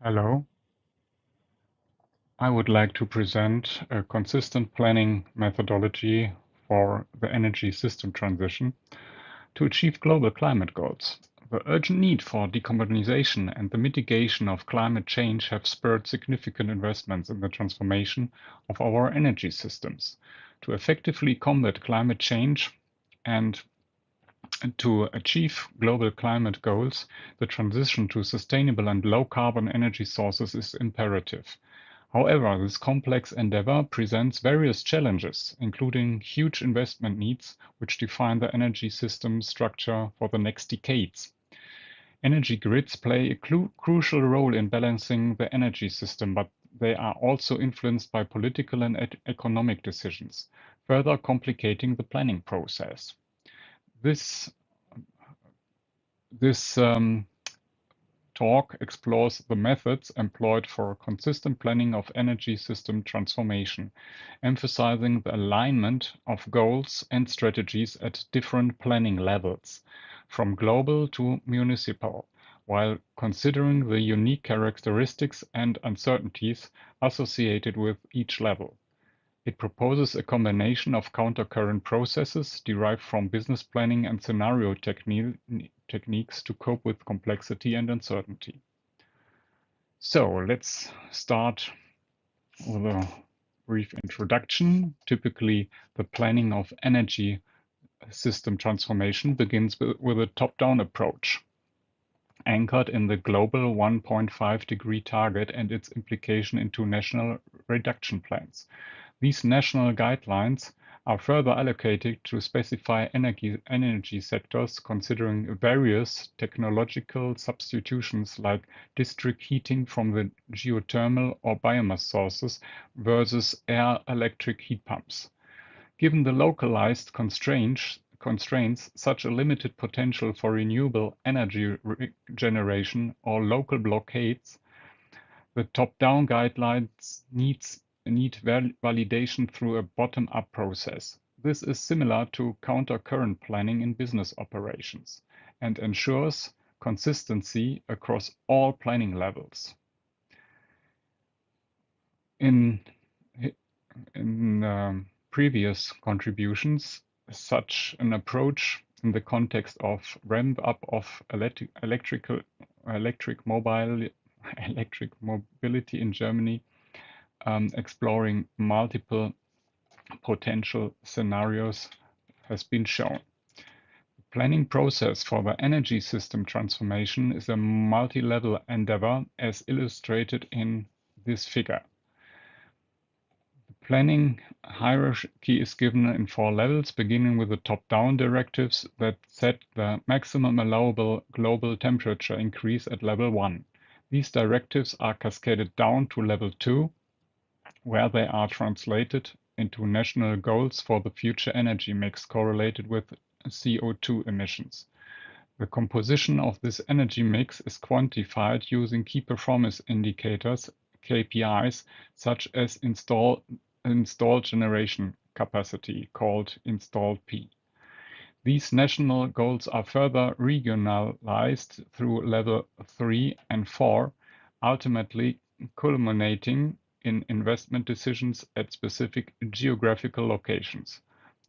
Hello, I would like to present a consistent planning methodology for the energy system transition to achieve global climate goals. The urgent need for decarbonization and the mitigation of climate change have spurred significant investments in the transformation of our energy systems. To effectively combat climate change and to achieve global climate goals, the transition to sustainable and low-carbon energy sources is imperative. However, this complex endeavor presents various challenges, including huge investment needs, which define the energy system structure for the next decades. Energy grids play a crucial role in balancing the energy system, but they are also influenced by political and economic decisions, further complicating the planning process. This talk explores the methods employed for consistent planning of energy system transformation, emphasizing the alignment of goals and strategies at different planning levels, from global to municipal, while considering the unique characteristics and uncertainties associated with each level. It proposes a combination of counter-current processes derived from business planning and scenario techniques to cope with complexity and uncertainty. So let's start with a brief introduction. Typically, the planning of energy system transformation begins with a top-down approach, anchored in the global 1.5-degree target and its implication into national reduction plans. These national guidelines are further allocated to specify energy sectors, considering various technological substitutions like district heating from the geothermal or biomass sources versus air-electric heat pumps. Given the localized constraints, such a limited potential for renewable energy generation or local blockades, the top-down guidelines need validation through a bottom-up process. This is similar to counter-current planning in business operations and ensures consistency across all planning levels. In previous contributions, such an approach in the context of ramp up of electric mobility in Germany, exploring multiple potential scenarios has been shown. The planning process for the energy system transformation is a multi-level endeavor as illustrated in this figure. The planning hierarchy is given in 4 levels, beginning with the top-down directives that set the maximum allowable global temperature increase at level 1. These directives are cascaded down to level 2, where they are translated into national goals for the future energy mix correlated with CO2 emissions. The composition of this energy mix is quantified using key performance indicators, KPIs, such as installed generation capacity, called installed P. These national goals are further regionalized through level 3 and 4, ultimately culminating in investment decisions at specific geographical locations.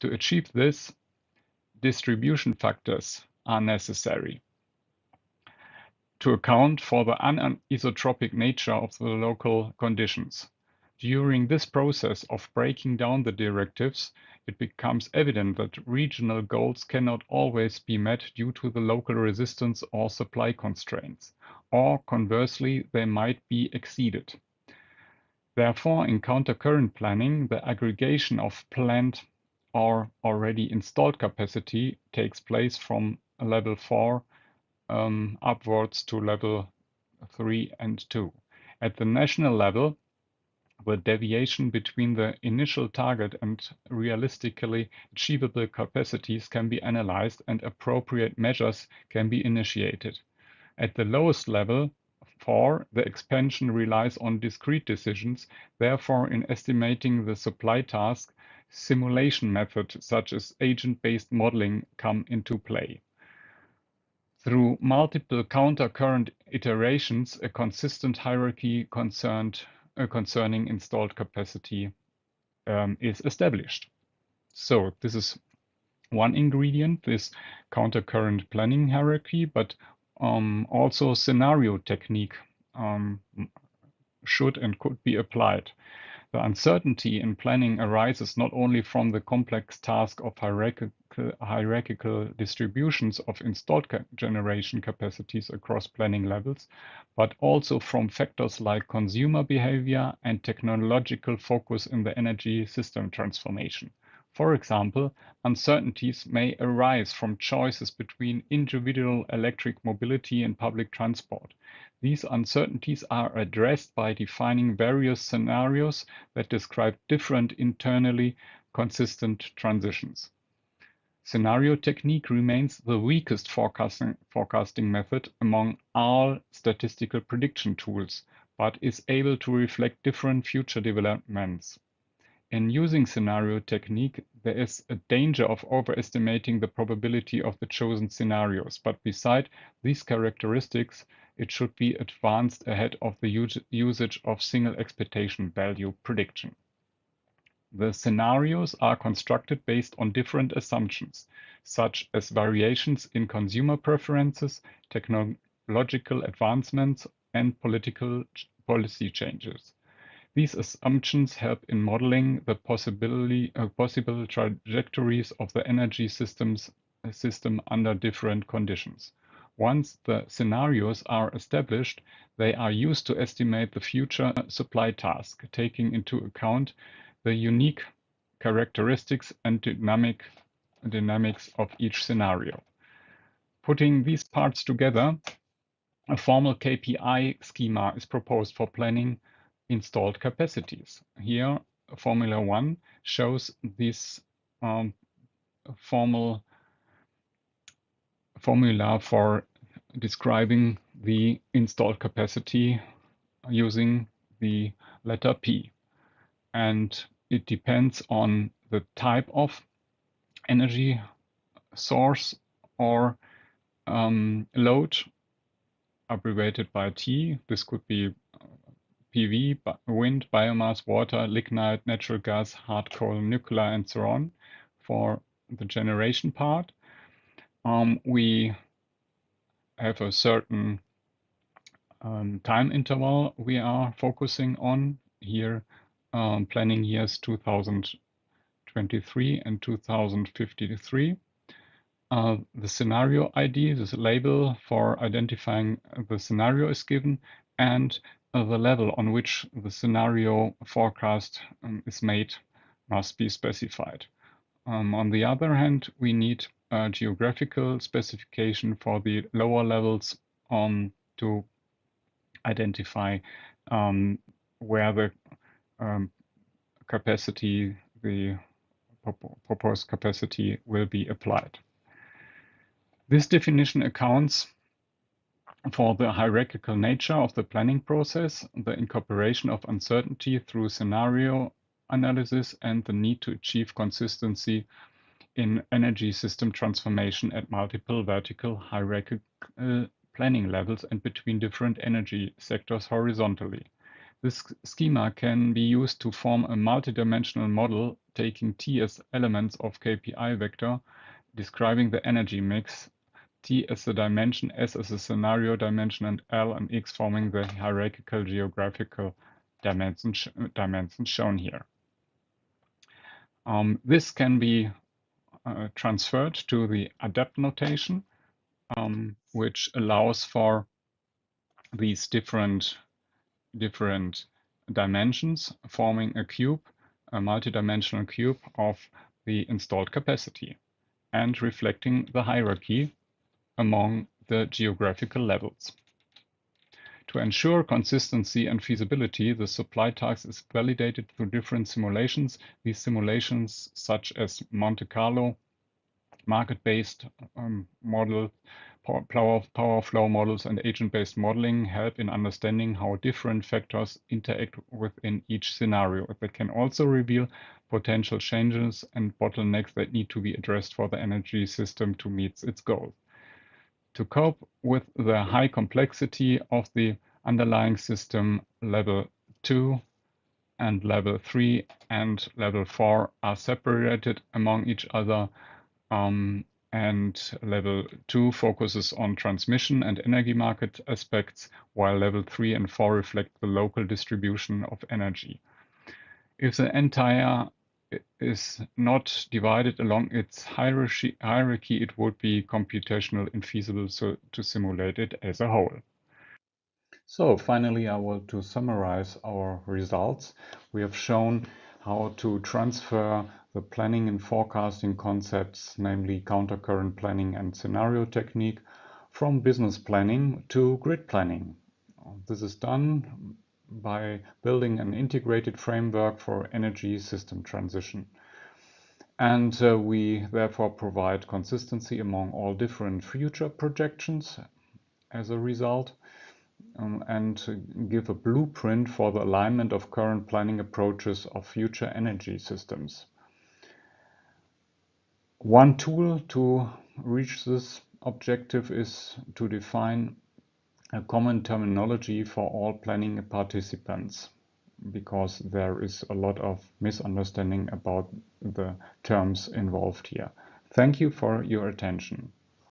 To achieve this, distribution factors are necessary to account for the anisotropic nature of the local conditions. During this process of breaking down the directives, it becomes evident that regional goals cannot always be met due to the local resistance or supply constraints, or conversely, they might be exceeded. Therefore, in counter-current planning, the aggregation of planned or already installed capacity takes place from level 4 upwards to level 3 and 2. At the national level, the deviation between the initial target and realistically achievable capacities can be analyzed and appropriate measures can be initiated. At the lowest level, 4, the expansion relies on discrete decisions. Therefore, in estimating the supply task, simulation methods such as agent-based modeling come into play. Through multiple counter-current iterations, a consistent hierarchy concerning installed capacity is established. So this is one ingredient, this countercurrent planning hierarchy, but also scenario technique should and could be applied. The uncertainty in planning arises not only from the complex task of hierarchical distributions of installed generation capacities across planning levels, but also from factors like consumer behavior and technological focus in the energy system transformation. For example, uncertainties may arise from choices between individual electric mobility and public transport. These uncertainties are addressed by defining various scenarios that describe different internally consistent transitions. Scenario technique remains the weakest forecasting method among all statistical prediction tools, but is able to reflect different future developments. In using scenario technique, there is a danger of overestimating the probability of the chosen scenarios, but beside these characteristics, it should be advanced ahead of the usage of single expectation value prediction. The scenarios are constructed based on different assumptions, such as variations in consumer preferences, technological advancements, and policy changes. These assumptions help in modeling the possible trajectories of the energy system under different conditions. Once the scenarios are established, they are used to estimate the future supply task, taking into account the unique characteristics and dynamics of each scenario. Putting these parts together, a formal KPI schema is proposed for planning installed capacities. Here, Formula 1 shows this formula for describing the installed capacity using the letter P. And it depends on the type of energy source or load, abbreviated by T. This could be PV, wind, biomass, water, lignite, natural gas, hard coal, nuclear, and so on. For the generation part, we have a certain time interval we are focusing on here, planning years 2023 and 2053. The scenario ID, this label for identifying the scenario is given, and the level on which the scenario forecast is made must be specified. On the other hand, we need a geographical specification for the lower levels to identify where the capacity, the proposed capacity, will be applied. This definition accounts for the hierarchical nature of the planning process, the incorporation of uncertainty through scenario analysis, and the need to achieve consistency in energy system transformation at multiple vertical hierarchical planning levels and between different energy sectors horizontally. This schema can be used to form a multidimensional model taking T as elements of KPI vector, describing the energy mix, T as the dimension, S as the scenario dimension, and L and X forming the hierarchical geographical dimensions shown here. This can be transferred to the adapt notation, which allows for these different dimensions forming a cube, a multidimensional cube of the installed capacity, and reflecting the hierarchy among the geographical levels. To ensure consistency and feasibility, the supply task is validated through different simulations. These simulations, such as Monte Carlo, market-based model, power flow models, and agent-based modeling, help in understanding how different factors interact within each scenario. They can also reveal potential changes and bottlenecks that need to be addressed for the energy system to meet its goal. To cope with the high complexity of the underlying system, level 2 and level 3 and level 4 are separated among each other, and level 2 focuses on transmission and energy market aspects, while level 3 and 4 reflect the local distribution of energy. If the entire is not divided along its hierarchy, it would be computationally infeasible to simulate it as a whole. So finally, I want to summarize our results. We have shown how to transfer the planning and forecasting concepts, namely countercurrent planning and scenario technique, from business planning to grid planning. This is done by building an integrated framework for energy system transition. And we therefore provide consistency among all different future projections as a result, and give a blueprint for the alignment of current planning approaches of future energy systems. One tool to reach this objective is to define a common terminology for all planning participants, because there is a lot of misunderstanding about the terms involved here. Thank you for your attention.